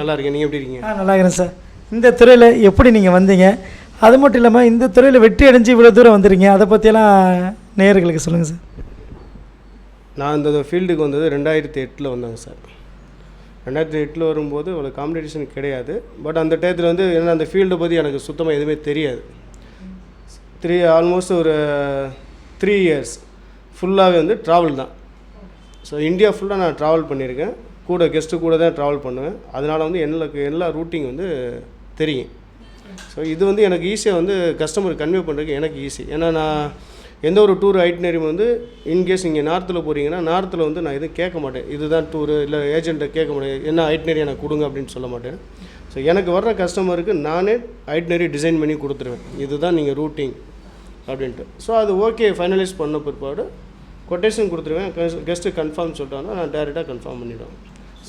நல்லா இருக்கேன். நீங்கள் எப்படி இருக்கீங்க? நல்லா இருக்கிறேன் சார். இந்த துறையில் எப்படி நீங்கள் வந்தீங்க, அது மட்டும் இல்லாமல் இந்த துறையில் வெற்றி அடைஞ்சு இவ்வளோ தூரம் வந்துடுங்க, அதை பற்றியெல்லாம் நேயர்களுக்கு சொல்லுங்கள் சார். நான் இந்த ஃபீல்டுக்கு வந்தது 2008 வந்தாங்க சார். 2008 வரும்போது அவ்வளோ காம்படிஷன் கிடையாது. பட் அந்த டயத்தில் வந்து ஏன்னா அந்த ஃபீல்டை பற்றி எனக்கு சுத்தமாக எதுவுமே தெரியாது. ஆல்மோஸ்ட் ஒரு 3 இயர்ஸ் ஃபுல்லாகவே வந்து ட்ராவல் தான். ஸோ இந்தியா ஃபுல்லாக நான் ட்ராவல் பண்ணியிருக்கேன். கூட கெஸ்ட்டு கூட தான் ட்ராவல் பண்ணுவேன். அதனால் வந்து எனக்கு எல்லா ரூட்டிங் வந்து தெரியும். ஸோ இது வந்து எனக்கு ஈஸியாக வந்து கஸ்டமர் கன்வே பண்ணுறதுக்கு எனக்கு ஈஸி. ஏன்னா நான் எந்த ஒரு டூர் ஐட்டினரியும் வந்து இன்கேஸ் இங்கே நார்த்தில் போகிறீங்கன்னா நார்த்தில் வந்து நான் எதுவும் கேட்க மாட்டேன். இதுதான் டூரு இல்லை ஏஜென்ட்டை கேட்க மாட்டேன், என்ன ஐட்டினரி எனக்கு கொடுங்க அப்படின்னு சொல்ல மாட்டேன். ஸோ எனக்கு வர்ற கஸ்டமருக்கு நானே ஐட்டினரி டிசைன் பண்ணி கொடுத்துருவேன், இதுதான் நீங்கள் ரூட்டிங் அப்படின்ட்டு. ஸோ அது ஓகே ஃபைனலைஸ் பண்ண பிற்பாடு கொட்டேஷன் கொடுத்துருவேன். கெஸ்ட்டு கன்ஃபார்ம் சொல்லிட்டாங்கன்னா நான் டேரெக்டாக கன்ஃபார்ம் பண்ணிவிடுவேன்.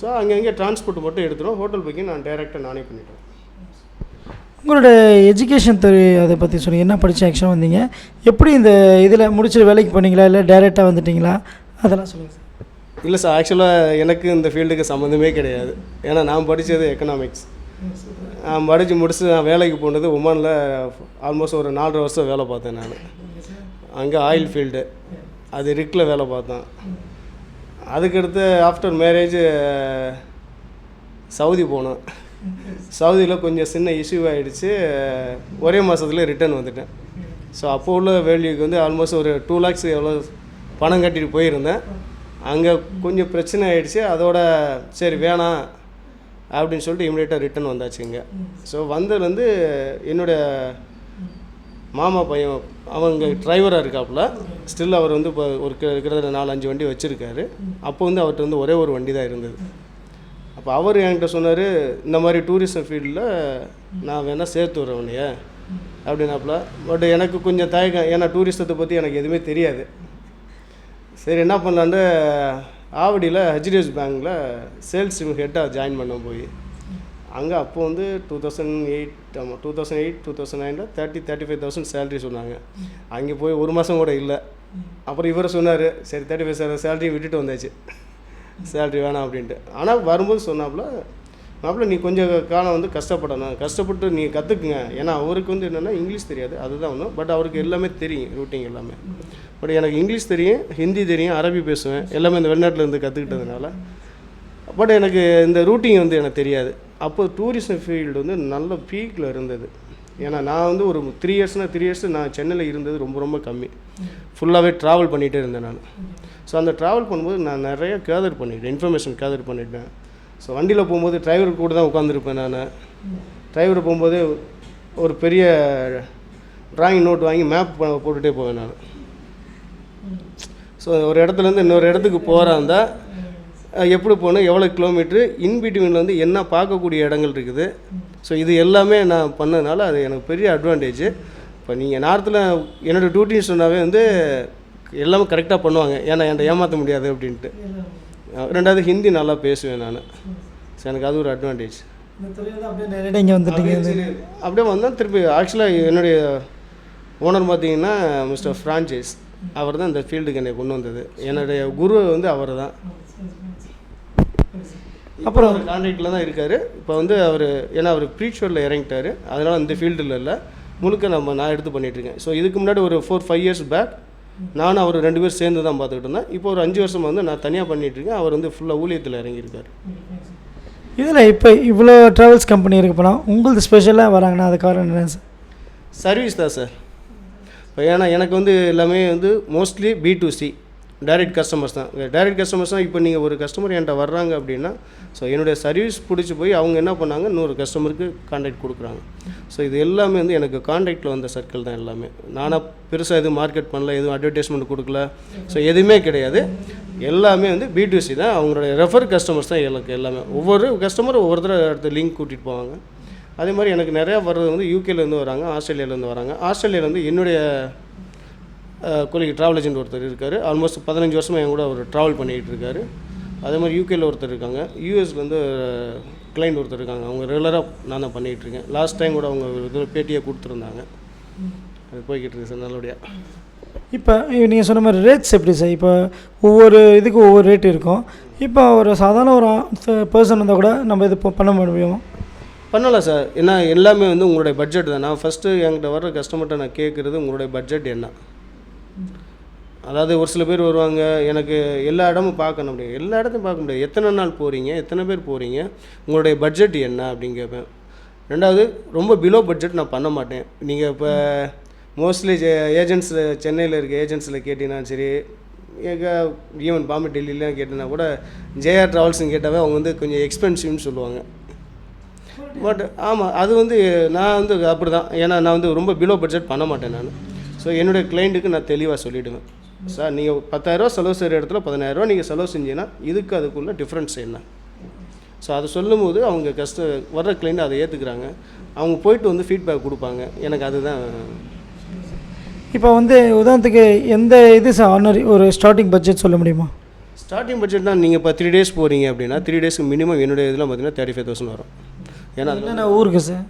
ஸோ அங்கங்கே டிரான்ஸ்போர்ட் மட்டும் எடுத்துருவோம். ஹோட்டல் புக்கிங் நான் டேரெக்டாக நானே பண்ணிவிடுவேன். உங்களோட எஜுகேஷன் துறை அதை பற்றி சொல்லுங்கள். என்ன படித்து ஆக்சுவலாக வந்தீங்க, எப்படி இந்த இதில் முடிச்சு வேலைக்கு போனீங்களா இல்லை டேரெக்டாக வந்துட்டிங்களா, அதெல்லாம் சொல்லுங்கள் சார். இல்லை சார், ஆக்சுவலாக எனக்கு இந்த ஃபீல்டுக்கு சம்மந்தமே கிடையாது. ஏன்னா நான் படித்தது எக்கனாமிக்ஸ். படித்து முடிச்சு நான் வேலைக்கு போனது ஒமானில் ஆல்மோஸ்ட் ஒரு 4.5 வருஷம் வேலை பார்த்தேன். நான் அங்கே ஆயில் ஃபீல்டு, அது ரிக்கில் வேலை பார்த்தேன். அதுக்கடுத்து ஆஃப்டர் மேரேஜ் சவுதி போனேன். சவுதியில் கொஞ்சம் சின்ன இஷ்யூ ஆகிடுச்சு. ஒரே மாதத்துல ரிட்டர்ன் வந்துட்டேன். ஸோ அப்போ உள்ள வேல்யூக்கு வந்து ஆல்மோஸ்ட் ஒரு 2 lakhs எவ்வளோ பணம் கட்டிட்டு போயிருந்தேன். அங்கே கொஞ்சம் பிரச்சனை ஆகிடுச்சு. அதோட சரி வேணாம் அப்படின்னு சொல்லிட்டு இமிடியேட்டாக ரிட்டர்ன் வந்தாச்சு இங்கே. ஸோ வந்தது வந்து என்னுடைய மாமா பையன், அவங்க டிரைவராக இருக்காப்புல. ஸ்டில் அவர் வந்து இப்போ ஒரு கிட்டத்தட்ட 4-5 வண்டி வச்சுருக்காரு. அப்போ வந்து அவர்கிட்ட வந்து ஒரே ஒரு வண்டி தான் இருந்தது. அப்போ அவர் என்கிட்ட சொன்னார், இந்த மாதிரி டூரிசம் ஃபீல்டில் நான் வேணால் சேர்த்து வரேன் உன்னைய அப்படின்னாப்புல. பட் எனக்கு கொஞ்சம் தயக்கம், ஏன்னா டூரிசத்தை பற்றி எனக்கு எதுவுமே தெரியாது. சரி என்ன பண்ணலான்ட்டு ஆவடியில் ஹெச்டிஎஃப்சி பேங்க்கில் சேல்ஸ் ஹெட்டாக ஜாயின் பண்ண போய் அங்கே அப்போ வந்து 2008-2009 30,000-35,000 சேலரி சொன்னாங்க. அங்கே போய் ஒரு மாதம் கூட இல்லை. அப்புறம் இவர் சொன்னார், சரி 35,000 சேலரி விட்டுட்டு வந்தாச்சு, சேலரி வேணாம் அப்படின்ட்டு. ஆனால் வரும்போது சொன்னாப்புல நீ கொஞ்சம் காலம் வந்து கஷ்டப்படணும், கஷ்டப்பட்டு நீ கற்றுக்குங்க. ஏன்னா அவருக்கு வந்து என்னென்னா இங்கிலீஷ் தெரியாது, அதுதான் ஒன்று. பட் அவருக்கு எல்லாமே தெரியும், ரூட்டிங் எல்லாமே. பட் எனக்கு இங்கிலீஷ் தெரியும், ஹிந்தி தெரியும், அரபி பேசுவேன், எல்லாமே இந்த வெளிநாட்டில் இருந்து கற்றுக்கிட்டதுனால. பட் எனக்கு இந்த ரூட்டிங் வந்து எனக்கு தெரியாது. அப்போ டூரிசம் ஃபீல்டு வந்து நல்ல பீக்கில் இருந்தது. ஏன்னா நான் வந்து ஒரு 3 இயர்ஸ் நான் சென்னையில் இருந்தது ரொம்ப ரொம்ப கம்மி. ஃபுல்லாகவே ட்ராவல் பண்ணிகிட்டே இருந்தேன் நான். ஸோ அந்த ட்ராவல் பண்ணும்போது நான் நிறைய கேதர் பண்ணிட்டேன், இன்ஃபர்மேஷன் கேதர் பண்ணிட்டேன். ஸோ வண்டியில் போகும்போது டிரைவர் கூட தான் உட்காந்துருப்பேன். நான் டிரைவர் போகும்போது ஒரு பெரிய ட்ராயிங் நோட் வாங்கி மேப் போட்டுகிட்டே போவேன் நான். ஸோ ஒரு இடத்துலேருந்து இன்னொரு இடத்துக்கு போகிறாந்தா எப்படி போகணும், எவ்வளோ கிலோமீட்ரு, இன்பிட்வீனில் வந்து என்ன பார்க்கக்கூடிய இடங்கள் இருக்குது. ஸோ இது எல்லாமே நான் பண்ணதுனால அது எனக்கு பெரிய அட்வான்டேஜ். இப்போ நீங்கள் நார்த்தில் என்னோடய டியூட்டின்னு சொன்னாவே வந்து எல்லாமே கரெக்டாக பண்ணுவாங்க, ஏன்னா என்கிட்ட ஏமாற்ற முடியாது அப்படின்ட்டு. 2வது ஹிந்தி நல்லா பேசுவேன் நான். ஸோ எனக்கு அது ஒரு அட்வான்டேஜ். அப்படியே வந்தால் திருப்பி ஆக்சுவலாக என்னுடைய ஓனர் பார்த்தீங்கன்னா மிஸ்டர் ஃப்ரான்ச்சைஸ், அவர் தான் இந்த ஃபீல்டுக்கு என்னை கொண்டு வந்தது. என்னுடைய குரு வந்து அவர் தான். அப்புறம் அவர் கான்ட்ராக்டில் தான் இருக்கார். இப்போ வந்து அவர் ஏன்னா அவர் ப்ரீஷோரில் இறங்கிட்டார், அதனால் இந்த ஃபீல்டில் இல்லை, முழுக்க நான் எடுத்து பண்ணிகிட்ருக்கேன். ஸோ இதுக்கு முன்னாடி ஒரு 4-5 இயர்ஸ் பேக் நானும் அவர் 2 பேர் சேர்ந்து தான் பார்த்துக்கிட்டு இருந்தேன். இப்போ ஒரு 5 வருஷமாக வந்து நான் தனியாக பண்ணிகிட்ருக்கேன். அவர் வந்து ஃபுல்லாக ஊழியத்தில் இறங்கியிருக்கார். இதில் இப்போ இவ்வளோ ட்ராவல்ஸ் கம்பெனி இருக்கு போனால் உங்களுக்கு ஸ்பெஷலாக வராங்கன்னா அது காரணம் என்ன சார்? சர்வீஸ் தான் சார். இப்போ ஏன்னா எனக்கு வந்து எல்லாமே வந்து மோஸ்ட்லி B2C டைரெக்ட் கஸ்டமர்ஸ் தான். டைரெக்ட் கஸ்டமர்ஸ் தான். இப்போ நீங்கள் ஒரு கஸ்டமர் என்கிட்ட வர்றாங்க அப்படின்னா, ஸோ என்னுடைய சர்வீஸ் பிடிச்சி போய் அவங்க என்ன பண்ணாங்க, இன்னொரு கஸ்டமருக்கு கான்டாக்ட் கொடுக்குறாங்க. ஸோ இது எல்லாமே வந்து எனக்கு கான்டாக்டில் வந்த சர்க்கிள் தான் எல்லாமே. நானாக பெருசாக எதுவும் மார்க்கெட் பண்ணல, எதுவும் அட்வர்டைஸ்மெண்ட் கொடுக்கல, ஸோ எதுவுமே கிடையாது. எல்லாமே வந்து B2C தான். அவங்களுடைய ரெஃபர் கஸ்டமர்ஸ் தான் எனக்கு எல்லாமே. ஒவ்வொரு கஸ்டமரும் ஒவ்வொருத்தர் அடுத்த லிங்க் கூட்டிகிட்டு போவாங்க. அதே மாதிரி எனக்கு நிறையா வர்றது வந்து யூகேலேருந்து வராங்க, ஆஸ்திரேலியாவிலேருந்து வராங்க. ஆஸ்திரேலியாவிலேருந்து என்னுடைய கொலிக் ட்ராவல் ஏஜென்ட் ஒருத்தர் இருக்கார். ஆல்மோஸ்ட் 15 வருஷமாக என் கூட அவர் ட்ராவல் பண்ணிகிட்டு இருக்கார். அதே மாதிரி யூகேயில் ஒருத்தர் இருக்காங்க. யூஎஸ்லேருந்து கிளைண்ட் ஒருத்தர் இருக்காங்க. அவங்க ரெகுலராக நான் தான் பண்ணிகிட்ருக்கேன். லாஸ்ட் டைம் கூட அவங்க இது பேட்டியை கொடுத்துருந்தாங்க. அது போய்கிட்டு இருக்கு சார் நல்லபடியாக. இப்போ நீங்கள் சொன்ன மாதிரி ரேட்ஸ் எப்படி சார்? இப்போ ஒவ்வொரு இதுக்கும் ஒவ்வொரு ரேட் இருக்கும். இப்போ ஒரு சாதாரண ஒரு பர்சன் வந்தால் கூட நம்ம இது பண்ண முடியும்? பண்ணலாம் சார். ஏன்னா எல்லாமே வந்து உங்களுடைய பட்ஜெட் தான். நான் ஃபஸ்ட்டு என்கிட்ட வர்ற கஸ்டமர்கிட்ட நான் கேட்குறது உங்களுடைய பட்ஜெட் என்ன. அதாவது ஒரு சில பேர் வருவாங்க, எனக்கு எல்லா இடமும் பார்க்கணும் அப்படி. எல்லா இடத்தையும் பார்க்க முடியாது. எத்தனை நாள் போகிறீங்க, எத்தனை பேர் போகிறீங்க, உங்களுடைய பட்ஜெட் என்ன அப்படின்னு கேட்பேன். ரெண்டாவது, ரொம்ப பிலோ பட்ஜெட் நான் பண்ண மாட்டேன். நீங்கள் இப்போ மோஸ்ட்லி ஏஜென்ட்ஸில் சென்னையில் இருக்க ஏஜென்ட்ஸில் கேட்டிங்கன்னா சரி, ஈவன் பாம்பே டெல்லிலாம் கேட்டிங்கன்னா கூட ஜேஆர் ட்ராவல்ஸ்னு கேட்டாவே அவங்க வந்து கொஞ்சம் எக்ஸ்பென்சிவ்னு சொல்லுவாங்க. பட் ஆமாம், அது வந்து நான் வந்து அப்படி தான். ஏன்னா நான் வந்து ரொம்ப பிலோ பட்ஜெட் பண்ண மாட்டேன் நான். ஸோ என்னுடைய கிளைண்ட்டுக்கு நான் தெளிவாக சொல்லிவிடுவேன், சார் நீங்கள் 10,000 செலவு செய்கிற இடத்துல 15,000 நீங்கள் செலவு செஞ்சீங்கன்னா இதுக்கு அதுக்குள்ள டிஃப்ரென்ஸ் என்ன. ஸோ அதை சொல்லும்போது அவங்க வர்ற கிளைண்ட் அதை ஏற்றுக்கிறாங்க. அவங்க போயிட்டு வந்து ஃபீட்பேக் கொடுப்பாங்க. எனக்கு அதுதான். இப்போ வந்து உதாரணத்துக்கு எந்த இது சார் ஆர்டினரி ஒரு ஸ்டார்டிங் பட்ஜெட் சொல்ல முடியுமா? ஸ்டார்டிங் பட்ஜெட்னா நீங்கள் இப்போ 3 days போகிறீங்க அப்படின்னா 3 daysக்கு மினிமம் என்னுடைய இதில் பார்த்தீங்கன்னா 35,000 வரும். ஏன்னா என்னென்ன ஊருக்கு சார்?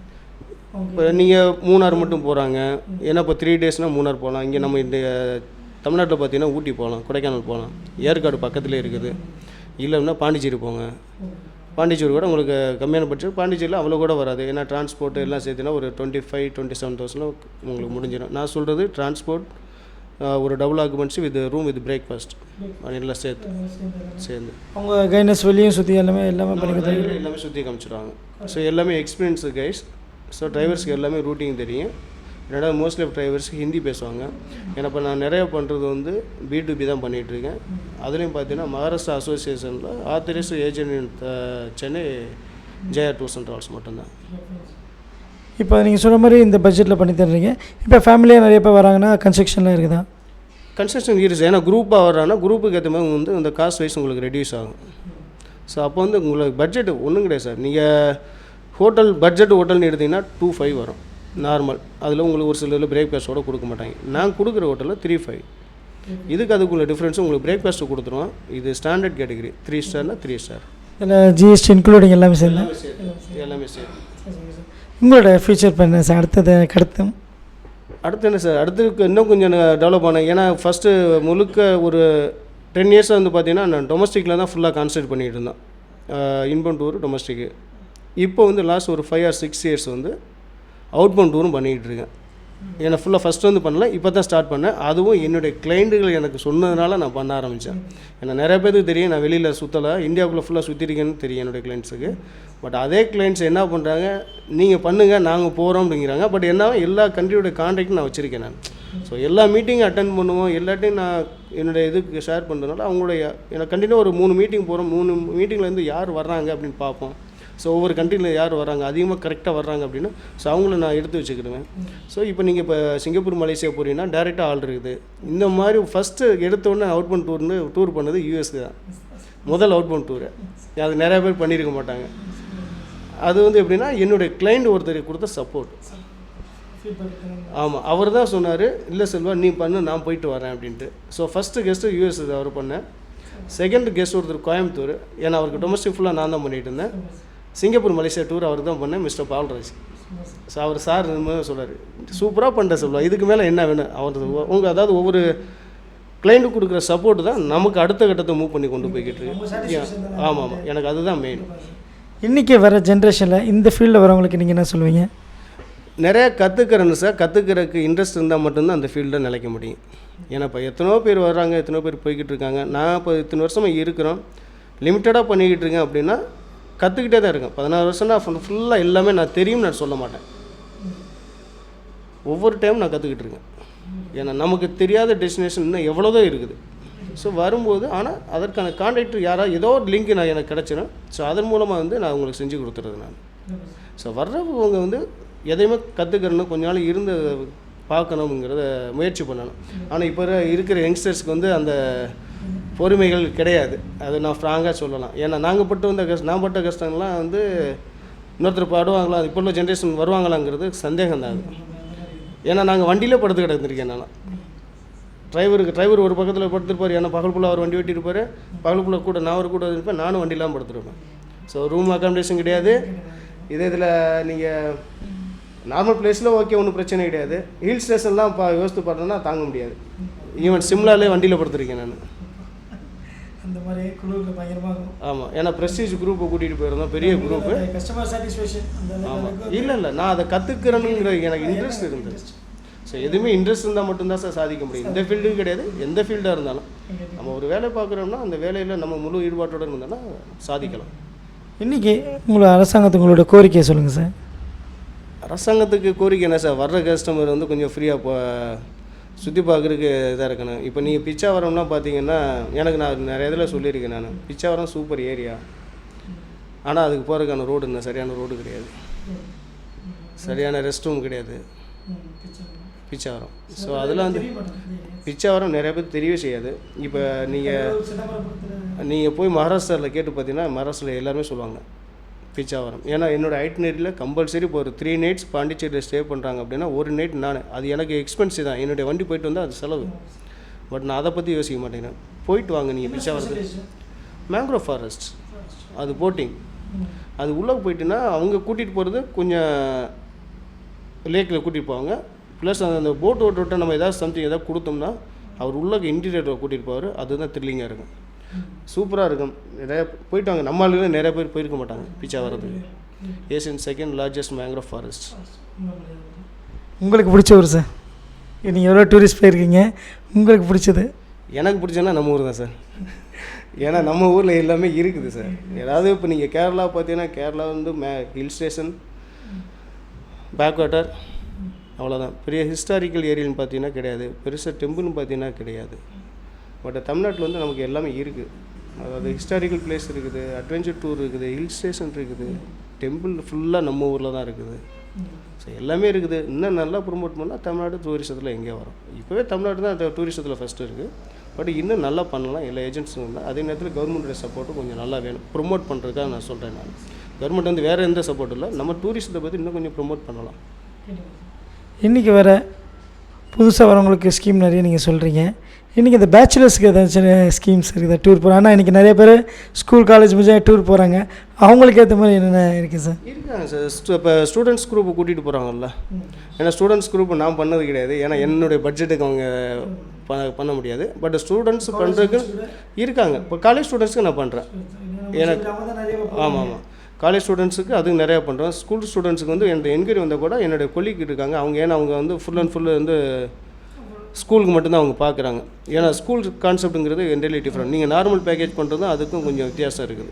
இப்போ நீங்கள் மூணார் மட்டும் போகிறாங்க. ஏன்னா இப்போ 3 daysனால் மூணார் போகலாம். இங்கே நம்ம இந்த தமிழ்நாட்டில் பார்த்தீங்கன்னா ஊட்டி போகலாம், கொடைக்கானல் போகலாம், ஏற்காடு பக்கத்துலேயே இருக்குது. இல்லைன்னா பாண்டிச்சேரி போங்க. பாண்டிச்சேரி கூட உங்களுக்கு கம்மியான பட்ஜெட். பாண்டிச்சேரியில் அவ்வளோ கூட வராது. ஏன்னா டிரான்ஸ்போர்ட் எல்லாம் சேர்த்துனா ஒரு 25,000-27,000 உங்களுக்கு முடிஞ்சிடும். நான் சொல்கிறது டிரான்ஸ்போர்ட், ஒரு டபுள் ஆக்குமெண்ட்ஸி வித் ரூம் வித் பிரேக்ஃபாஸ்ட் எல்லாம் சேர்ந்து அவங்க கைனஸ் வெளியும் சுற்றி எல்லாமே பண்ணி கொடுத்தாங்க. எல்லாமே சுற்றி காமிச்சிடுவாங்க. ஸோ எல்லாமே எக்ஸ்பீரியன்ஸு கைஸ். ஸோ டிரைவர்ஸ்க்கு எல்லாமே ரூட்டிங் தெரியும். ரெண்டாவது மோஸ்ட்லி டிரைவர்ஸ்க்கு ஹிந்தி பேசுவாங்க. ஏன்னா இப்போ நான் நிறைய பண்ணுறது வந்து B2B தான் பண்ணிகிட்ருக்கேன். அதுலேயும் பார்த்தீங்கன்னா மகாராஷ்டிரா அசோசியேஷனில் authorised agent in Chennai JR tours and travels மட்டும்தான். இப்போ நீங்கள் சொன்ன மாதிரி இந்த பட்ஜெட்டில் பண்ணி தர்றீங்க. இப்போ ஃபேமிலியாக நிறைய பேர் வராங்கன்னா கன்ஸ்ட்ரக்ஷன்லாம் இருக்குதா? கன்ஸ்ட்ரக்ஷன் இருக்குது. ஏன்னா குரூப்பாக வர்றாங்கன்னா குரூப்புக்கு ஏற்ற மாதிரி வந்து அந்த காஸ்ட் வைஸ் உங்களுக்கு ரெடியூஸ் ஆகும். ஸோ அப்போ வந்து உங்களுக்கு பட்ஜெட் ஒன்றும் கிடையாது சார். நீங்கள் ஹோட்டல் ஹோட்டல்னு எடுத்திங்கன்னா 2,500 வரும் நார்மல். அதில் உங்களுக்கு ஒரு சில பிரேக்ஃபாஸ்ட்டோடு கொடுக்க மாட்டாங்க. நான் கொடுக்குற ஹோட்டலில் 3,500. இதுக்கு அதுக்குள்ள டிஃப்ரென்ஸும் உங்களுக்கு பிரேக்ஃபாஸ்ட்டு கொடுத்துருவோம். இது ஸ்டாண்டர்ட் கேட்டகரி. 3 ஸ்டார்னா 3 ஸ்டார். இல்லை ஜிஎஸ்டி இன்க்ளூடிங் எல்லாமே சேர்ந்து எல்லாமே சரி. உங்களோட ஃபியூச்சர் பண்ண சார் அடுத்து என்ன சார்? அடுத்து இன்னும் கொஞ்சம் டெவலப் ஆனேன். ஏன்னா ஃபஸ்ட்டு முழுக்க ஒரு 10 years வந்து பார்த்தீங்கன்னா நான் டொமஸ்டிக்கில் தான் ஃபுல்லாக கான்சன்ட்ரேட் பண்ணிகிட்டு இருந்தேன். Inbound tour டொமஸ்டிக்கு. இப்போ வந்து லாஸ்ட் ஒரு 5 or 6 years வந்து அவுட்பவுண்ட் டூரும் பண்ணிக்கிட்டு இருக்கேன். ஏன்னா ஃபுல்லாக ஃபஸ்ட்டு வந்து பண்ணல, இப்போ தான் ஸ்டார்ட் பண்ணேன். அதுவும் என்னுடைய கிளைண்ட்டுகள் எனக்கு சொன்னதுனால நான் பண்ண ஆரம்பித்தேன். ஏன்னா நிறைய பேருக்கு தெரியும் நான் வெளியில் சுற்றலை, இந்தியாவுக்குள்ளே ஃபுல்லாக சுற்றிருக்கேன்னு தெரியும் என்னுடைய கிளைண்ட்ஸுக்கு. பட் அதே கிளைண்ட்ஸ் என்ன பண்ணுறாங்க, நீங்கள் பண்ணுங்கள் நாங்கள் போகிறோம் அப்படிங்கிறாங்க. பட் என்ன எல்லா கண்ட்ரியோட கான்டாக்டும் நான் வச்சுருக்கேன் நான். ஸோ எல்லா மீட்டிங்கும் அட்டன் பண்ணுவோம், எல்லாத்தையும் நான் என்னுடைய இதுக்கு ஷேர் பண்ணுறதுனால அவங்களுடைய எனக்கு கண்டினியூ ஒரு 3 மீட்டிங் போகிறோம். 3 மீட்டிங்லேருந்து யார் வர்றாங்க அப்படின்னு பார்ப்போம். ஸோ ஒவ்வொரு கண்ட்ரியில் யார் வராங்க, அதிகமாக கரெக்டாக வர்றாங்க அப்படின்னு ஸோ அவங்கள நான் எடுத்து வச்சுக்கிடுவேன். ஸோ இப்போ நீங்கள் இப்போ சிங்கப்பூர் மலேசியா போகிறீங்கன்னா டேரெக்டாக ஆள் இருக்குது. இந்த மாதிரி ஃபஸ்ட்டு எடுத்தோடனே அவுட்பவுண்ட் டூர் பண்ணது யூஎஸ்க்கு தான் முதல் அவுட்பவுண்ட் டூரு. அது நிறையா பேர் பண்ணியிருக்க மாட்டாங்க. அது வந்து எப்படின்னா என்னுடைய கிளைண்ட் ஒருத்தர் கொடுத்த சப்போர்ட். ஆமாம், அவர் தான் சொன்னார், இல்லை செல்வா நீ பண்ணு நான் போயிட்டு வரேன் அப்படின்ட்டு. ஸோ ஃபஸ்ட்டு கெஸ்ட்டு யூஎஸ் அவர் பண்ணேன். செகண்ட் கெஸ்ட் ஒருத்தர் கோயம்புத்தூர். ஏன்னா அவருக்கு டொமஸ்டிக் ஃபுல்லாக நான் தான் பண்ணிகிட்டு இருந்தேன். சிங்கப்பூர் மலேசியா டூர் அவர் தான் பண்ணேன், மிஸ்டர் பால்ராஜ். ஸோ அவர் சார் இந்த மாதிரி சொல்கிறார், சூப்பராக பண்ணிட்ட சொல்லுவா, இதுக்கு மேலே என்ன வேணும் அவர் அதாவது ஒவ்வொரு கிளைண்ட்டுக்கு கொடுக்குற சப்போர்ட் தான் நமக்கு அடுத்த கட்டத்தை மூவ் பண்ணி கொண்டு போய்கிட்டு இருக்கு. ஆமாம், எனக்கு அதுதான் மெயின். இன்றைக்கி வர ஜென்ரேஷனில் இந்த ஃபீல்டில் வரவங்களுக்கு நீங்கள் என்ன சொல்லுவீங்க? நிறையா கற்றுக்கிறேன்னு சார். கற்றுக்கிறதுக்கு இன்ட்ரெஸ்ட் இருந்தால் மட்டும்தான் அந்த ஃபீல்டில் நிலைக்க முடியும். ஏன்னா இப்போ எத்தனோ பேர் வர்றாங்க, எத்தனோ பேர் போய்கிட்டு இருக்காங்க. நான் இப்போ இத்தனை வருஷமாக இருக்கிறோம், லிமிட்டடாக பண்ணிக்கிட்டு இருக்கேன் அப்படின்னா கற்றுக்கிட்டே தான் இருக்கேன். 16 வருஷம் நான் ஃபுல்லாக எல்லாமே நான் தெரியும் நான் சொல்ல மாட்டேன். ஒவ்வொரு டைம் நான் கற்றுக்கிட்டு இருக்கேன். ஏன்னா நமக்கு தெரியாத டெஸ்டினேஷன் இன்னும் எவ்வளோதான் இருக்குது. ஸோ வரும்போது ஆனால் அதற்கான கான்ட்ராக்டர் யாராவது ஏதோ ஒரு லிங்க் நான் எனக்கு கிடச்சிடும். ஸோ அதன் மூலமாக வந்து நான் உங்களுக்கு செஞ்சு கொடுத்துறது நான். ஸோ வர்றவங்க வந்து எதையுமே கற்றுக்கிறணும், கொஞ்ச நாள் இருந்து பார்க்கணுங்கிறத முயற்சி பண்ணணும். ஆனால் இப்போ இருக்கிற யங்ஸ்டர்ஸ்க்கு வந்து அந்த பொறுமைகள் கிடையாது. அது நான் ஃப்ராங்காக சொல்லலாம். ஏன்னா நாங்கள் பட்டு வந்த நான் பட்ட கஷ்டங்கள்லாம் வந்து இன்னொருத்தர் படுவாங்களா, இப்போ உள்ள ஜென்ரேஷன் வருவாங்களாங்கிறது சந்தேகம் தான். அது ஏன்னா நாங்கள் வண்டியிலே படுத்து கிடந்துருக்கேன். நான் டிரைவர் ஒரு பக்கத்தில் படுத்துருப்பார். ஏன்னா பகல்குள்ளே அவர் வண்டி வெட்டியிருப்பார், பகல்குள்ளே கூட நான் ஒரு கூட இருப்பேன், நானும் வண்டிலாம் படுத்துருப்பேன். ஸோ ரூம் அக்காமடேஷன் கிடையாது. இதில் நீங்கள் நார்மல் பிளேஸில் ஓகே ஒன்றும் பிரச்சனை கிடையாது. ஹில் ஸ்டேஷன்லாம் யோசித்து பார்த்தோன்னா தாங்க முடியாது. ஈவன் சிம்லாலே வண்டியில் படுத்திருக்கேன் நான். அந்த மாதிரி குழுவில் பயங்கரமாக. ஆமாம், ஏன்னா ப்ரெஸ்டீஜ் குரூப்பை கூட்டிகிட்டு போயிருந்தோம், பெரிய குரூப்பு. Customer satisfaction. ஆமாம், இல்லை நான் அதை கற்றுக்கிறேனுங்கிற எனக்கு இன்ட்ரெஸ்ட் இருந்தது. ஸோ எதுவுமே இன்ட்ரெஸ்ட் இருந்தால் மட்டும்தான் சார் சாதிக்க முடியும். இந்த ஃபீல்டும் கிடையாது, எந்த ஃபீல்டாக இருந்தாலும் நம்ம ஒரு வேலை பார்க்குறோம்னா அந்த வேலையில் நம்ம முழு ஈடுபாட்டோடு இருந்தோம்னா சாதிக்கலாம். இன்றைக்கி உங்களை அரசாங்கத்துக்கு உங்களோட கோரிக்கையை சொல்லுங்கள் சார். அரசாங்கத்துக்கு கோரிக்கை என்ன சார், வர்ற கஸ்டமர் வந்து கொஞ்சம் ஃப்ரீயாக சுற்றி பார்க்குறதுக்கு இதாக இருக்கணும். இப்போ நீங்கள் பிச்சாவரம்லாம் பார்த்தீங்கன்னா, எனக்கு நான் நிறைய இதில் சொல்லியிருக்கேன், நான் பிச்சாவரம் சூப்பர் ஏரியா, ஆனால் அதுக்கு போகிறதுக்கான ரோடு என்ன சரியான ரோடு கிடையாது, சரியான ரெஸ்ட் ரூம் கிடையாது பிச்சாவரம். ஸோ அதெல்லாம் வந்து பிச்சாவரம் நிறைய பேர் தெரியவே செய்யாது. இப்போ நீங்கள் போய் மகாராஷ்டிராவில் கேட்டு பார்த்தீங்கன்னா மகாராஷ்டிராவில் எல்லாருமே சொல்லுவாங்க பிச்சாவரம். ஏன்னா என்னோடய ஐட்டினரியில் கம்பல்சரி இப்போ ஒரு 3 nights பாண்டிச்சேரியில் ஸ்டே பண்ணுறாங்க அப்படின்னா ஒரு நைட் நான் அது எனக்கு எக்ஸ்பென்சிவ் தான், என்னுடைய வண்டி போயிட்டு வந்தால் அது செலவு. பட் நான் அதை பற்றி யோசிக்க மாட்டேங்கிறேன். போயிட்டு வாங்க நீங்கள் பிச்சாவரத்துக்கு. மேங்க்ரோவ் ஃபாரஸ்ட், அது போட்டிங், அது உள்ளே போயிட்டுன்னா அவங்க கூட்டிகிட்டு போகிறது கொஞ்சம் லேக்கில் கூட்டிகிட்டு போவாங்க. ப்ளஸ் அந்த போட் ஓட்ட நம்ம ஏதாவது சம்திங் ஏதாவது கொடுத்தோம்னா அவர் உள்ளே இன்டீரியரை கூட்டிகிட்டு போவார். அதுதான் த்ரில்லிங்காக இருக்கும், சூப்பராக இருக்கும். நிறைய போயிட்டு வாங்க. நம்ம ஆளுங்க நிறைய பேர் போயிருக்க மாட்டாங்க பிச்சாவரத்துக்கு. Asian second largest mangrove forest. உங்களுக்கு பிடிச்ச ஊர் சார்? நீங்கள் எவ்வளோ டூரிஸ்ட் போயிருக்கீங்க, உங்களுக்கு பிடிச்சது? எனக்கு பிடிச்சதுன்னா நம்ம ஊர் தான் சார். ஏன்னா நம்ம ஊரில் எல்லாமே இருக்குது சார். ஏதாவது இப்போ நீங்கள் கேரளா பார்த்தீங்கன்னா கேரளா வந்து ஹில் ஸ்டேஷன், பேக் வாட்டர், அவ்வளோதான். பெரிய ஹிஸ்டாரிக்கல் ஏரியான்னு பார்த்தீங்கன்னா கிடையாது, பெருசாக டெம்பிள்னு பார்த்தீங்கன்னா கிடையாது. பட் தமிழ்நாட்டில் வந்து நமக்கு எல்லாமே இருக்குது. அதாவது ஹிஸ்டாரிக்கல் பிளேஸ் இருக்குது, அட்வென்ச்சர் டூர் இருக்குது, ஹில் ஸ்டேஷன் இருக்குது, டெம்பிள் ஃபுல்லாக நம்ம ஊரில் தான் இருக்குது. ஸோ எல்லாமே இருக்குது. இன்னும் நல்லா ப்ரொமோட் பண்ணால் தமிழ்நாடு டூரிசத்தில் எங்கே வரும். இப்போவே தமிழ்நாடு தான் டூரிசத்தில் ஃபஸ்ட்டு இருக்குது. பட் இன்னும் நல்லா பண்ணலாம் எல்லா ஏஜென்ட்ஸும் இருந்தால். அதே நேரத்தில் கவர்மெண்ட்டோட சப்போர்ட்டும் கொஞ்சம் நல்லா வேணும் ப்ரொமோட் பண்ணுறதுக்காக நான் சொல்கிறேன். நான் கவர்மெண்ட் வந்து வேறு எந்த சப்போர்ட் இல்லை, நம்ம டூரிசத்தை பற்றி இன்னும் கொஞ்சம் ப்ரொமோட் பண்ணலாம். இன்றைக்கி வேறு புதுசாக வரவங்களுக்கு ஸ்கீம் நிறைய நீங்கள் சொல்கிறீங்க. இன்றைக்கி இந்த பேச்சுலர்ஸ்க்கு ஏதாச்சும் ஸ்கீம்ஸ் இருக்குதா டூர் போகிறோம்? ஆனால் இன்றைக்கி நிறைய பேர் ஸ்கூல் காலேஜ் முடிஞ்சா டூர் போகிறாங்க, அவங்களுக்கு ஏற்ற மாதிரி என்னென்ன இருக்குது சார்? இருக்காங்க சார். இப்போ ஸ்டூடெண்ட்ஸ் குரூப்பை கூட்டிகிட்டு போகிறாங்கல்ல. ஏன்னா ஸ்டூடெண்ட்ஸ் குரூப் நான் பண்ணது கிடையாது, ஏன்னா என்னுடைய பட்ஜெட்டுக்கு அவங்க பண்ண முடியாது. பட் ஸ்டூடெண்ட்ஸ் பண்ணுறதுக்கு இருக்காங்க. இப்போ காலேஜ் ஸ்டூடெண்ட்ஸ்க்கு நான் பண்ணுறேன். எனக்கு ஆமாம் ஆமாம், காலேஜ் ஸ்டூடெண்ட்ஸுக்கு அதுவும் நிறையா பண்ணுறோம். ஸ்கூல் ஸ்டூடெண்ட்ஸுக்கு வந்து என்னோடய என்கொயரி வந்தால் கூட என்னுடைய கொலீக் இருக்காங்க அவங்க. ஏன்னா அவங்க வந்து ஃபுல் அண்ட் ஃபுல்லு வந்து ஸ்கூலுக்கு மட்டும்தான் அவங்க பார்க்குறாங்க. ஏன்னா ஸ்கூல் கான்செப்ட்டுங்கிறது என்டையர்லி டிஃப்ரெண்ட். நீங்கள் நார்மல் பேக்கேஜ் பண்ணுறதும் அதுக்கும் கொஞ்சம் வித்தியாசம் இருக்குது.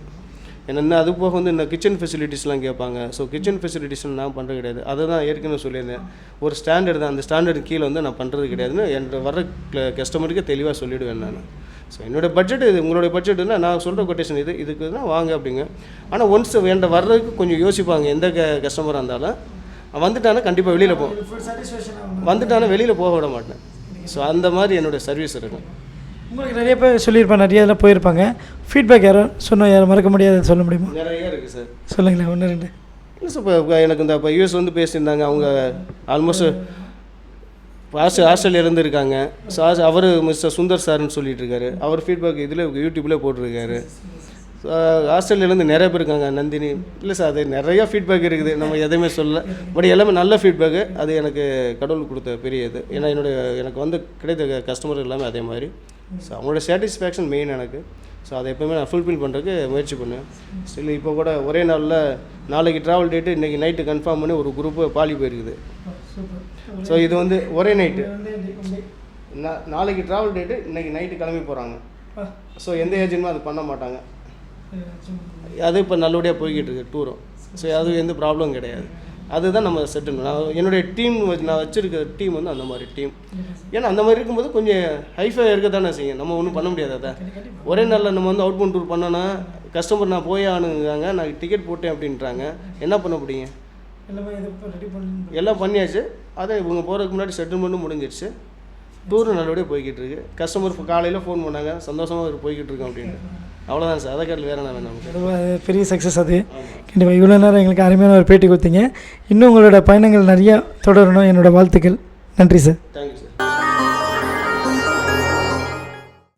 ஏன்னா அது போக வந்து இந்த கிச்சன் ஃபெசிலிட்டிஸ்லாம் கேட்பாங்க. ஸோ கிச்சன் ஃபெசிலிட்டிஸ்லாம் நான் பண்ணுறது கிடையாது. அதை தான் ஏற்கனவே சொல்லியிருந்தேன். ஒரு ஸ்டாண்டர்ட் தான், அந்த ஸ்டாண்டர்டு கீழே வந்து நான் பண்ணுறது கிடையாதுன்னு என்னோட வர கஸ்டமருக்கு தெளிவாக சொல்லிவிடுவேன் நான். ஸோ என்னோடய பட்ஜெட் இது, உங்களோட பட்ஜெட்டுன்னா நான் சொல்கிற கொட்டேஷன் இதுக்கு தான் வாங்க அப்படிங்க. ஆனால் ஒன்ஸ் என்கிட்ட வர்றதுக்கு கொஞ்சம் யோசிப்பாங்க. எந்த கஸ்டமராக இருந்தாலும் வந்துட்டானா கண்டிப்பாக வெளியில் வந்துட்டானா வெளியில் போக விட மாட்டேன். ஸோ அந்த மாதிரி என்னோடய சர்வீஸ் இருக்கும். உங்களுக்கு நிறைய பேர் சொல்லியிருப்பாங்க, நிறைய இதில் போயிருப்பாங்க. ஃபீட்பேக் யாரும் சொன்னால் யாரும் மறக்க முடியாது சொல்ல முடியுமா? நிறைய இருக்குது சார். சொல்லுங்களேன், 1 2. இல்லை சார், இப்போ எனக்கு இந்த இப்போ யூஎஸ் வந்து பேசியிருந்தாங்க. அவங்க ஆல்மோஸ்ட் ஆஸ்திரேலியாவிலேருந்து இருக்காங்க. ஸோ அவர் மிஸ்டர் சுந்தர் சார்னு சொல்லிட்டு இருக்காரு. அவர் ஃபீட்பேக் இதில் யூடியூப்பில் போட்டிருக்காரு. ஆஸ்திரேலியாவிலேருந்து நிறைய பேர் இருக்காங்க. நந்தினி. இல்லை சார், அது நிறையா ஃபீட்பேக் இருக்குது, நம்ம எதையுமே சொல்லலை. பட் எல்லாமே நல்ல ஃபீட்பேக்கு. அது எனக்கு கடவுள் கொடுத்த பெரிய இது. ஏன்னா எனக்கு வந்து கிடைத்த கஸ்டமர் எல்லாமே அதே மாதிரி. ஸோ அவங்களோட சாட்டிஸ்ஃபேக்ஷன் மெயின் எனக்கு. ஸோ அதை எப்போவுமே நான் ஃபுல்ஃபில் பண்ணுறதுக்கு முயற்சி பண்ணுவேன். ஸ்டில் இப்போ கூட ஒரே நாளில் நாளைக்கு ட்ராவல் டேட்டு இன்றைக்கி நைட்டு கன்ஃபார்ம் பண்ணி ஒரு குரூப்பு பாலி போயிருக்குது. ஸோ இது வந்து ஒரே நைட்டு, நாளைக்கு ட்ராவல் டேட்டு இன்றைக்கி நைட்டு கிளம்பி போகிறாங்க. ஸோ எந்த ஏஜென்ட்டும் அது பண்ண மாட்டாங்க. அது இப்போ நல்லபடியாக போய்கிட்டு இருக்குது டூரும். ஸோ அது எந்த ப்ராப்ளம் கிடையாது. அதுதான் நம்ம செட்டில். நான் என்னுடைய டீம் நான் வச்சுருக்க டீம் வந்து அந்த மாதிரி டீம். ஏன்னா அந்த மாதிரி இருக்கும்போது கொஞ்சம் ஹைஃபை இருக்க தானே செய்யும். நம்ம ஒன்றும் பண்ண முடியாது. அதை ஒரே நாளில் நம்ம வந்து அவுட் பவுண்ட் டூர் பண்ணோன்னா கஸ்டமர் நான் போய் ஆனுங்கிறாங்க, நான் டிக்கெட் போட்டேன் அப்படின்றாங்க, என்ன பண்ண முடியுங்க? எல்லாம் பண்ணியாச்சு. அதை இவங்க போகிறதுக்கு முன்னாடி செட்டில்மெண்ட்டும் முடிஞ்சிடுச்சு. டூரும் நல்லபடியாக போய்கிட்டு இருக்கு. கஸ்டமர் காலையில் ஃபோன் பண்ணாங்க, சந்தோஷமாக போய்கிட்டு இருக்கோம் அப்படின்ட்டு. அவ்வளோதான் சார், அதை கேட்டு வேறு என்ன வேணும். பெரிய சக்ஸஸ் அது. கண்டிப்பாக இவ்வளோ நேரம் எங்களுக்கு அருமையான ஒரு பேட்டி கொடுத்தீங்க. இன்னும் உங்களோட பயணங்கள் நிறையா தொடரணும். என்னோடய வாழ்த்துக்கள். நன்றி சார். Thank you sir.